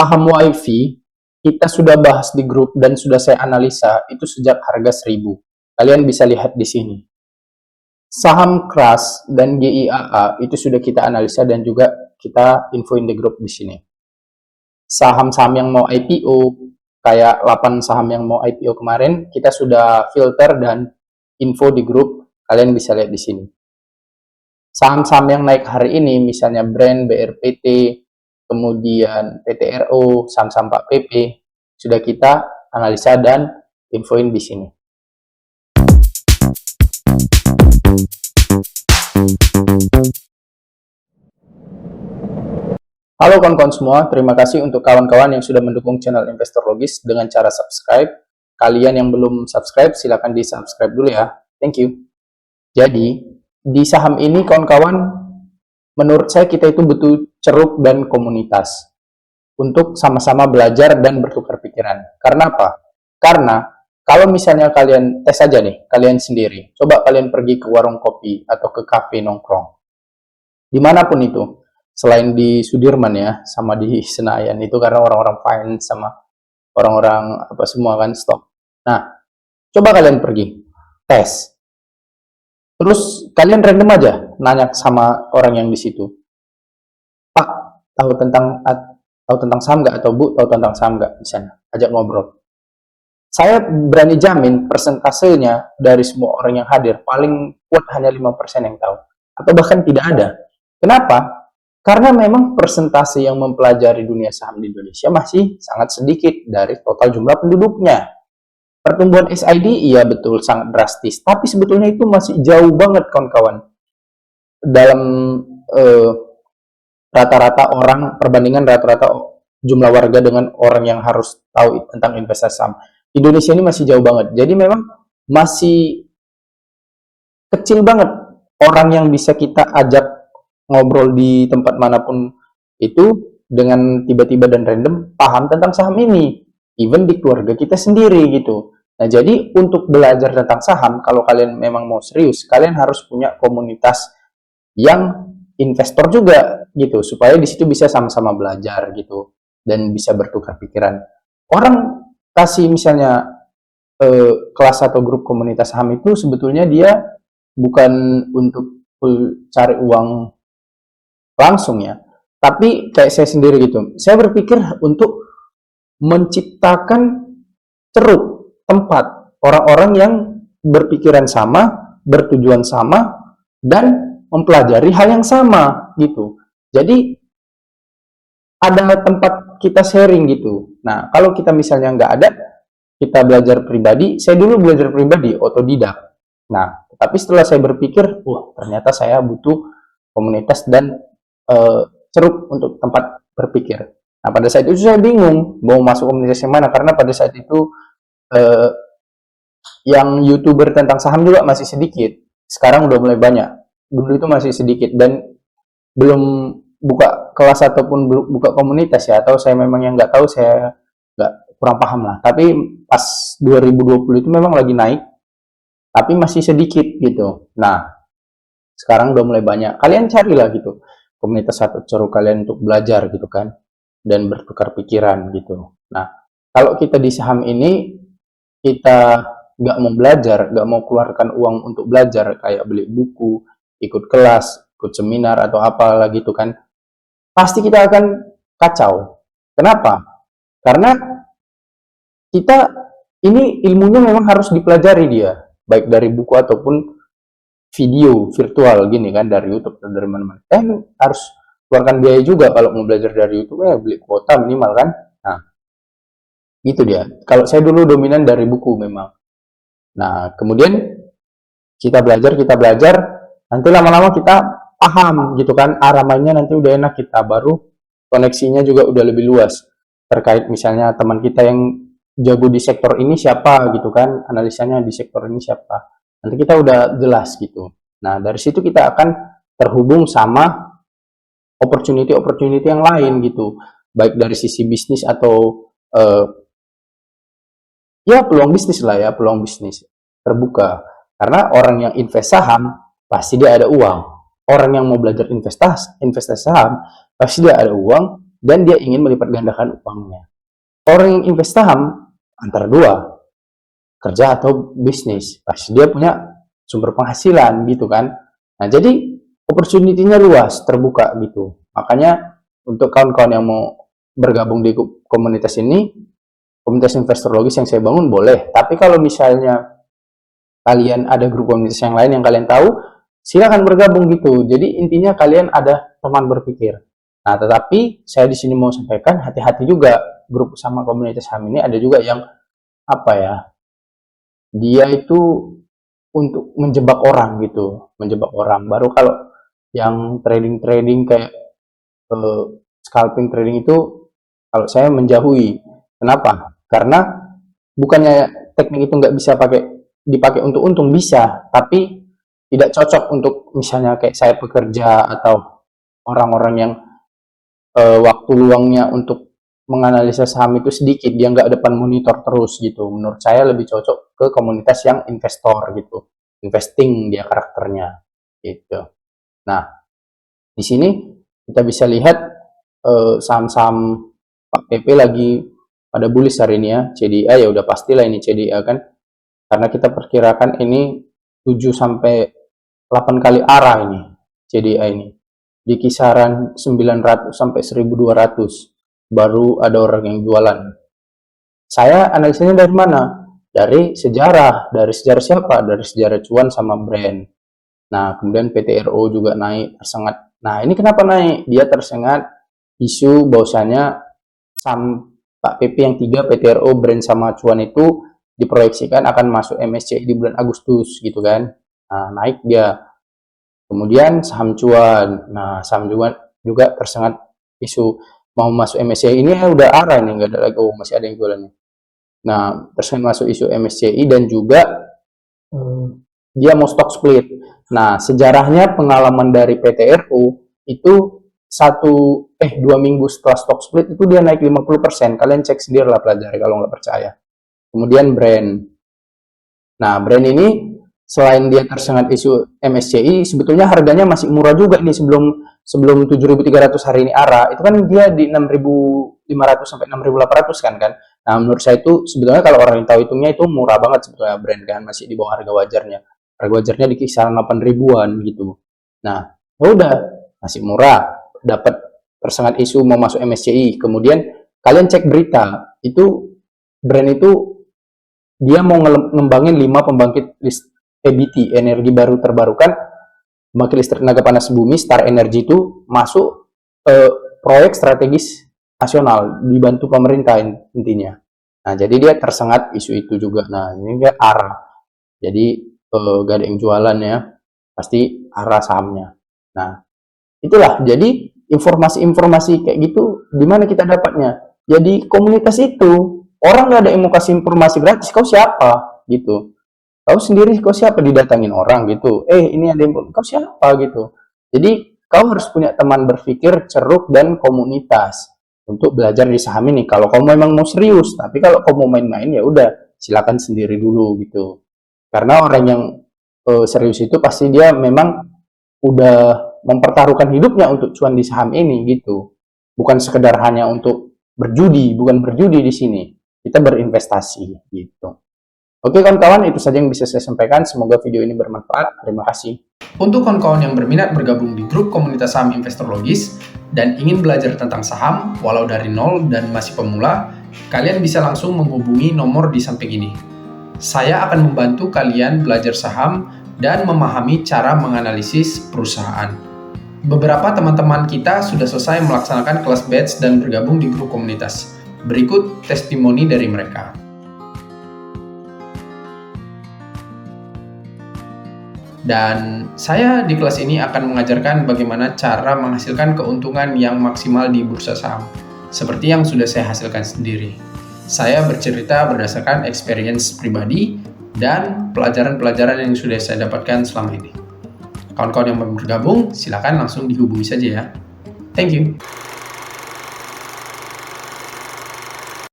Saham WiFi kita sudah bahas di grup dan sudah saya analisa itu sejak harga 1000. Kalian bisa lihat di sini. Saham KRAS dan GIAA itu sudah kita analisa dan juga kita infoin di grup di sini. Saham-saham yang mau IPO, kayak 8 saham yang mau IPO kemarin, kita sudah filter dan info di grup, kalian bisa lihat di sini. Saham-saham yang naik hari ini, misalnya Brand, BRPT, kemudian PTRO, saham-saham Pak PP, sudah kita analisa dan infoin di sini. Halo kawan-kawan semua, terima kasih untuk kawan-kawan yang sudah mendukung channel Investor Logis dengan cara subscribe. Kalian yang belum subscribe, silakan di-subscribe dulu ya. Thank you. Jadi, di saham ini kawan-kawan, menurut saya kita itu butuh ceruk dan komunitas untuk sama-sama belajar dan bertukar pikiran. Karena apa? Karena kalau misalnya kalian tes aja nih, kalian sendiri, coba kalian pergi ke warung kopi atau ke kafe nongkrong, dimanapun itu, selain di Sudirman ya, sama di Senayan itu karena orang-orang finance sama orang-orang apa semua kan stok. Nah, coba kalian pergi, tes. Terus kalian random aja nanya sama orang yang di situ. Pak, tahu tentang saham nggak? Atau Bu, tahu tentang saham nggak? Misalnya, ajak ngobrol. Saya berani jamin persentasenya dari semua orang yang hadir paling kuat hanya 5% yang tahu. Atau bahkan tidak ada. Kenapa? Karena memang persentase yang mempelajari dunia saham di Indonesia masih sangat sedikit dari total jumlah penduduknya. Pertumbuhan SID, iya betul, sangat drastis. Tapi sebetulnya itu masih jauh banget kawan-kawan. Dalam rata-rata orang, perbandingan rata-rata jumlah warga dengan orang yang harus tahu tentang investasi saham. Indonesia ini masih jauh banget. Jadi memang masih kecil banget orang yang bisa kita ajak ngobrol di tempat manapun itu dengan tiba-tiba dan random paham tentang saham ini, even di keluarga kita sendiri gitu. Nah, jadi untuk belajar tentang saham, kalau kalian memang mau serius, kalian harus punya komunitas yang investor juga gitu, supaya di situ bisa sama-sama belajar gitu dan bisa bertukar pikiran. Orang kasih misalnya kelas atau grup komunitas saham itu sebetulnya dia bukan untuk cari uang langsung ya, tapi kayak saya sendiri gitu, saya berpikir untuk menciptakan ceruk tempat orang-orang yang berpikiran sama, bertujuan sama, dan mempelajari hal yang sama gitu. Jadi ada tempat kita sharing gitu. Nah, kalau kita misalnya nggak ada, kita belajar pribadi. Saya dulu belajar pribadi, otodidak. Nah, tapi setelah saya berpikir, wah ternyata saya butuh komunitas dan ceruk untuk tempat berpikir. Nah, pada saat itu saya bingung mau masuk komunitas yang mana, karena pada saat itu yang YouTuber tentang saham juga masih sedikit. Sekarang udah mulai banyak. Dulu itu masih sedikit dan belum buka kelas ataupun buka komunitas ya, atau saya memang yang nggak tahu, saya nggak kurang paham lah. Tapi pas 2020 itu memang lagi naik, tapi masih sedikit gitu. Nah, sekarang udah mulai banyak. Kalian carilah gitu komunitas atau ceruk kalian untuk belajar gitu kan, dan bertukar pikiran gitu. Nah, kalau kita di saham ini, kita nggak mau belajar, nggak mau keluarkan uang untuk belajar, kayak beli buku, ikut kelas, ikut seminar, atau apalah gitu kan, pasti kita akan kacau. Kenapa? Karena kita ini ilmunya memang harus dipelajari dia, baik dari buku ataupun video virtual gini kan, dari YouTube atau dari mana-mana. Harus keluarkan biaya juga kalau mau belajar dari YouTube, beli kuota minimal kan. Nah, itu dia. Kalau saya dulu dominan dari buku memang. Nah, kemudian kita belajar, nanti lama-lama kita paham gitu kan, arah mainnya nanti udah enak, kita baru koneksinya juga udah lebih luas. Terkait misalnya teman kita yang jago di sektor ini siapa gitu kan, analisanya di sektor ini siapa. Nanti kita udah jelas gitu. Nah, dari situ kita akan terhubung sama opportunity yang lain gitu. Baik dari sisi bisnis atau ya peluang bisnis lah ya, peluang bisnis terbuka. Karena orang yang invest saham, pasti dia ada uang. Orang yang mau belajar investasi saham, pasti dia ada uang dan dia ingin melipat gandakan uangnya. Orang yang invest saham antara dua, kerja atau bisnis, pasti dia punya sumber penghasilan gitu kan. Nah, jadi opportunity-nya luas, terbuka gitu. Makanya untuk kawan-kawan yang mau bergabung di komunitas ini, komunitas investor logis yang saya bangun boleh. Tapi kalau misalnya kalian ada grup komunitas yang lain yang kalian tahu, silakan bergabung gitu. Jadi intinya kalian ada teman berpikir. Nah, tetapi saya di sini mau sampaikan hati-hati juga, grup sama komunitas saham ini ada juga yang apa ya? Dia itu untuk menjebak orang gitu, menjebak orang. Baru kalau yang trading-trading kayak scalping trading itu kalau saya menjauhi. Kenapa? Karena bukannya teknik itu nggak bisa dipakai untuk untung, bisa, tapi tidak cocok untuk misalnya kayak saya pekerja atau orang-orang yang waktu luangnya untuk menganalisa saham itu sedikit, dia nggak depan monitor terus gitu. Menurut saya lebih cocok ke komunitas yang investor gitu, investing dia karakternya gitu. Nah, di sini kita bisa lihat saham-saham Pak PP lagi pada bullish hari ini ya. CDI ya udah pastilah ini CDI kan, karena kita perkirakan ini 7 sampai 8 kali arah ini CDI ini di kisaran 900 sampai 1200 baru ada orang yang jualan. Saya analisanya dari mana? Dari sejarah siapa? Dari sejarah cuan sama brand. Nah, kemudian PTRO juga naik tersengat. Nah, ini kenapa naik? Dia tersengat isu bahwasanya saham Pak PP yang 3 PTRO, brand sama cuan itu diproyeksikan akan masuk MSCI di bulan Agustus gitu kan. Nah, naik dia. Kemudian saham cuan. Nah, saham cuan juga tersengat isu mau masuk MSCI. Ini udah arah nih, nggak ada lagi. Oh, masih ada yang jualannya. Nah, tersengat masuk isu MSCI dan juga dia mau stock split. Nah, sejarahnya pengalaman dari PTRO itu 2 minggu setelah stock split itu dia naik 50%. Kalian cek sendiri lah, pelajari kalau nggak percaya. Kemudian brand. Nah, brand ini selain dia tersengat isu MSCI, sebetulnya harganya masih murah juga ini sebelum 7.300 hari ini arah. Itu kan dia di 6.500 sampai 6.800 kan. Nah, menurut saya itu sebetulnya kalau orang yang tahu hitungnya itu murah banget sebetulnya brand kan, masih di bawah harga wajarnya. Harga wajarnya di kisaran 8 ribuan gitu. Nah, udah masih murah, dapat tersengat isu mau masuk MSCI. Kemudian kalian cek berita, itu brand itu dia mau ngembangin 5 pembangkit EBT, energi baru terbarukan, pembangkit listrik tenaga panas bumi, Star Energy itu masuk proyek strategis nasional, dibantu pemerintah intinya. Nah, jadi dia tersengat isu itu juga. Nah, ini dia arah. Jadi gak ada yang jualan ya, pasti arah sahamnya. Nah, itulah. Jadi informasi-informasi kayak gitu, di mana kita dapatnya? Jadi komunitas itu, orang gak ada yang mau kasih informasi gratis, kau siapa? Gitu. Kau sendiri, kau siapa didatangin orang gitu. Ini ada yang, kau siapa gitu. Jadi, kau harus punya teman berpikir ceruk dan komunitas untuk belajar di saham ini. Kalau kau memang mau serius, tapi kalau kau mau main-main ya udah, silakan sendiri dulu gitu. Karena orang yang serius itu pasti dia memang udah mempertaruhkan hidupnya untuk cuan di saham ini gitu. Bukan sekedar hanya untuk berjudi, bukan berjudi di sini. Kita berinvestasi gitu. Oke kawan-kawan, itu saja yang bisa saya sampaikan. Semoga video ini bermanfaat. Terima kasih. Untuk kawan-kawan yang berminat bergabung di grup komunitas saham investor logis dan ingin belajar tentang saham walau dari nol dan masih pemula, kalian bisa langsung menghubungi nomor di samping ini. Saya akan membantu kalian belajar saham dan memahami cara menganalisis perusahaan. Beberapa teman-teman kita sudah selesai melaksanakan kelas batch dan bergabung di grup komunitas. Berikut testimoni dari mereka. Dan saya di kelas ini akan mengajarkan bagaimana cara menghasilkan keuntungan yang maksimal di bursa saham, seperti yang sudah saya hasilkan sendiri. Saya bercerita berdasarkan experience pribadi dan pelajaran-pelajaran yang sudah saya dapatkan selama ini. Kawan-kawan yang mau bergabung, silakan langsung dihubungi saja ya. Thank you.